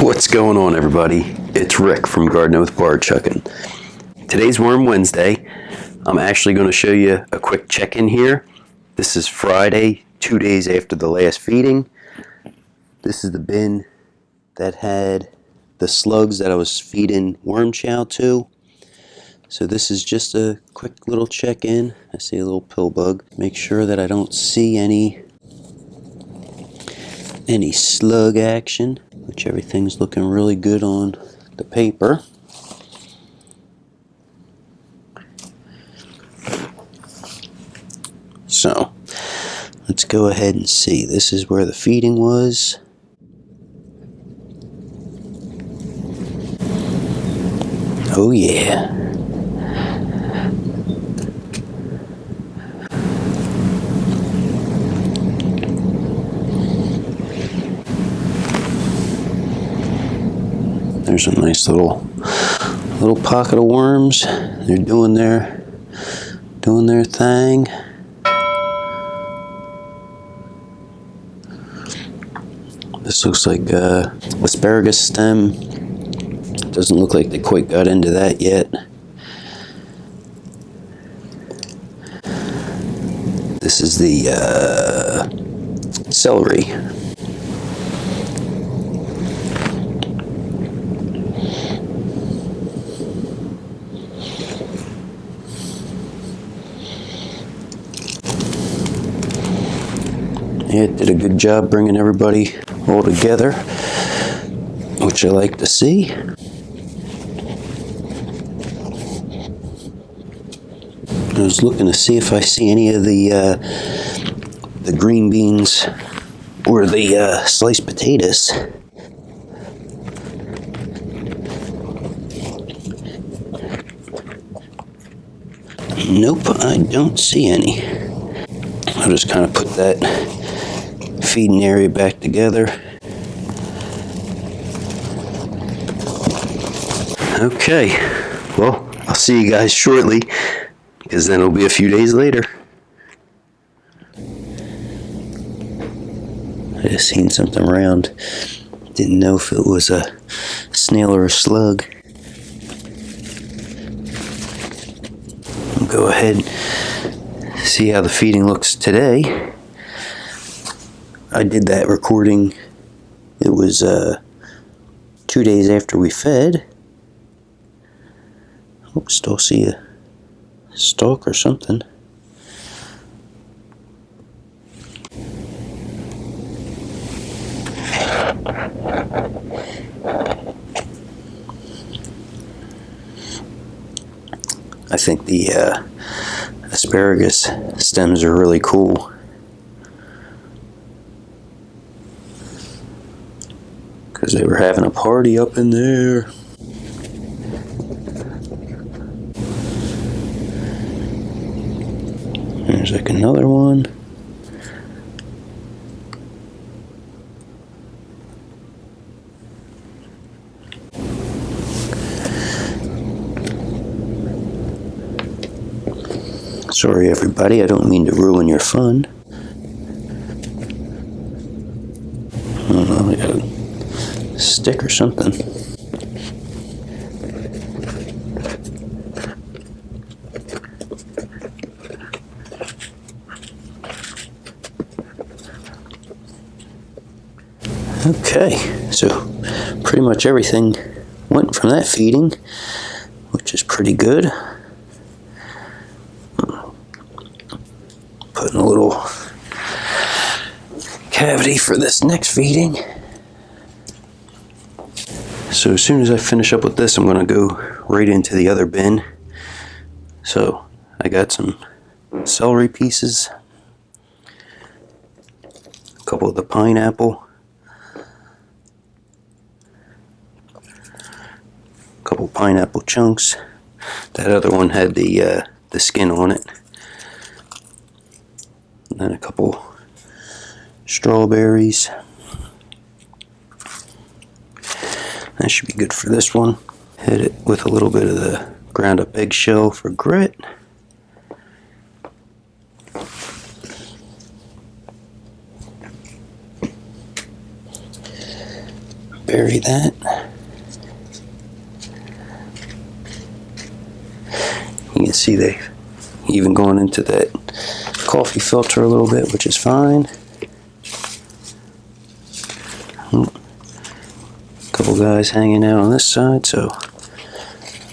What's going on, everybody? It's Rick from Gardening with Barchuckin. Today's Worm Wednesday. I'm actually going to show you a quick check-in here. This is Friday, 2 days after the last feeding. This is the bin that had the slugs that I was feeding worm chow to. So this is just a quick little check-in. I see a little pill bug. Make sure that I don't see any slug action, which everything's looking really good on the paper. So let's go ahead and see. This is where the feeding was. Oh yeah. There's a nice little pocket of worms. They're doing their thing. This looks like asparagus stem. Doesn't look like they quite got into that yet. This is the celery. It did a good job bringing everybody all together, which I like to see. I was looking to see if I see any of the green beans or the sliced potatoes. Nope, I don't see any. I'll just kind of put that feeding area back together. Okay, well, I'll see you guys shortly, because then it'll be a few days later. I just seen something around. Didn't know if it was a snail or a slug. I'll go ahead and see how the feeding looks today. I did that recording. It was 2 days after we fed. Oh, still see a stalk or something. I think the asparagus stems are really cool. Because they were having a party up in there. There's like another one. Sorry everybody, I don't mean to ruin your fun. I don't know, I got a stick or something. Okay, so pretty much everything went from that feeding, which is pretty good. Putting a little cavity for this next feeding. So as soon as I finish up with this, I'm going to go right into the other bin. So I got some celery pieces, a couple of the pineapple, a couple pineapple chunks. That other one had the skin on it. And then a couple strawberries. That should be good for this one. Hit it with a little bit of the ground up eggshell for grit. bury that. You can see they've even gone into that coffee filter a little bit, which is fine. A couple guys hanging out on this side, so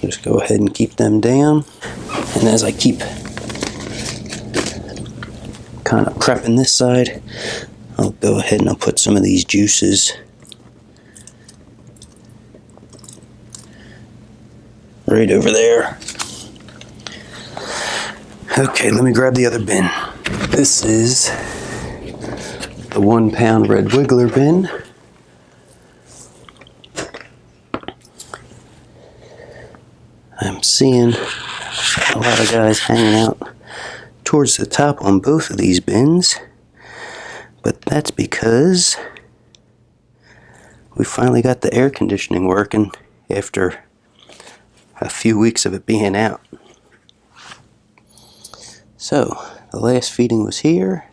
just go ahead and keep them down. And as I keep kind of prepping this side, I'll go ahead and I'll put some of these juices right over there. Okay, let me grab the other bin. This is the 1 pound red wiggler bin. I'm seeing a lot of guys hanging out towards the top on both of these bins, but that's because we finally got the air conditioning working after a few weeks of it being out. So the last feeding was here.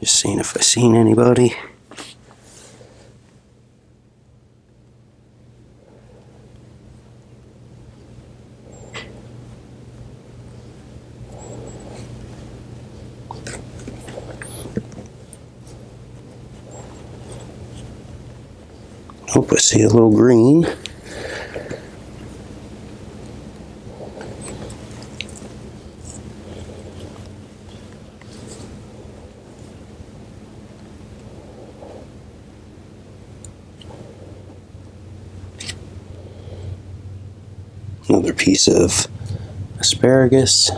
Just seeing if I seen anybody. Hope I see a little green. Another piece of asparagus.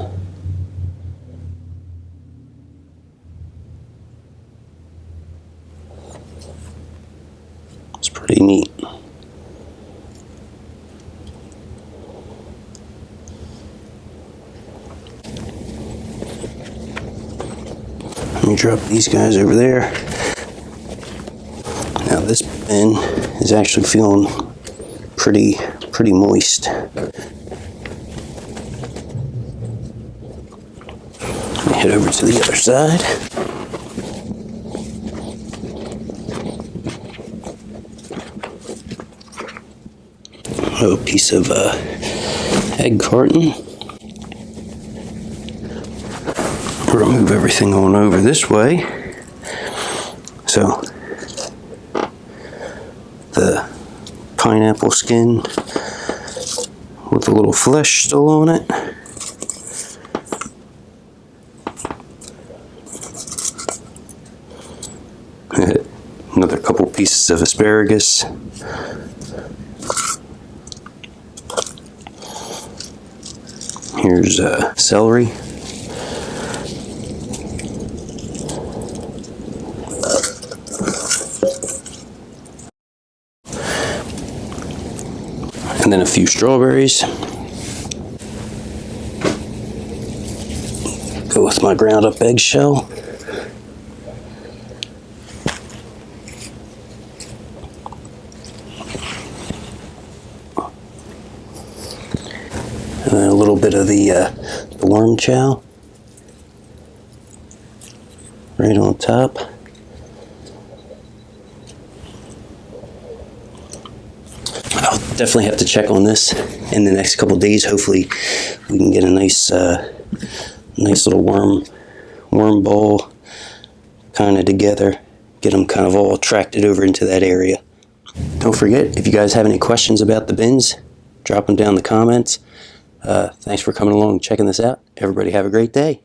It's pretty neat. Let me drop these guys over there. Now this bin is actually feeling pretty moist. Let me head over to the other side. Oh, a piece of egg carton. We'll move everything on over this way. So the pineapple skin with a little flesh still on it. Another couple pieces of asparagus. Here's celery. And then a few strawberries. Go with my ground up eggshell. And then a little bit of the worm chow right on top. I'll definitely have to check on this in the next couple days. Hopefully we can get a nice little worm ball kind of together, get them kind of all attracted over into that area. Don't forget, if you guys have any questions about the bins, drop them down in the comments. Thanks for coming along and checking this out. Everybody have a great day.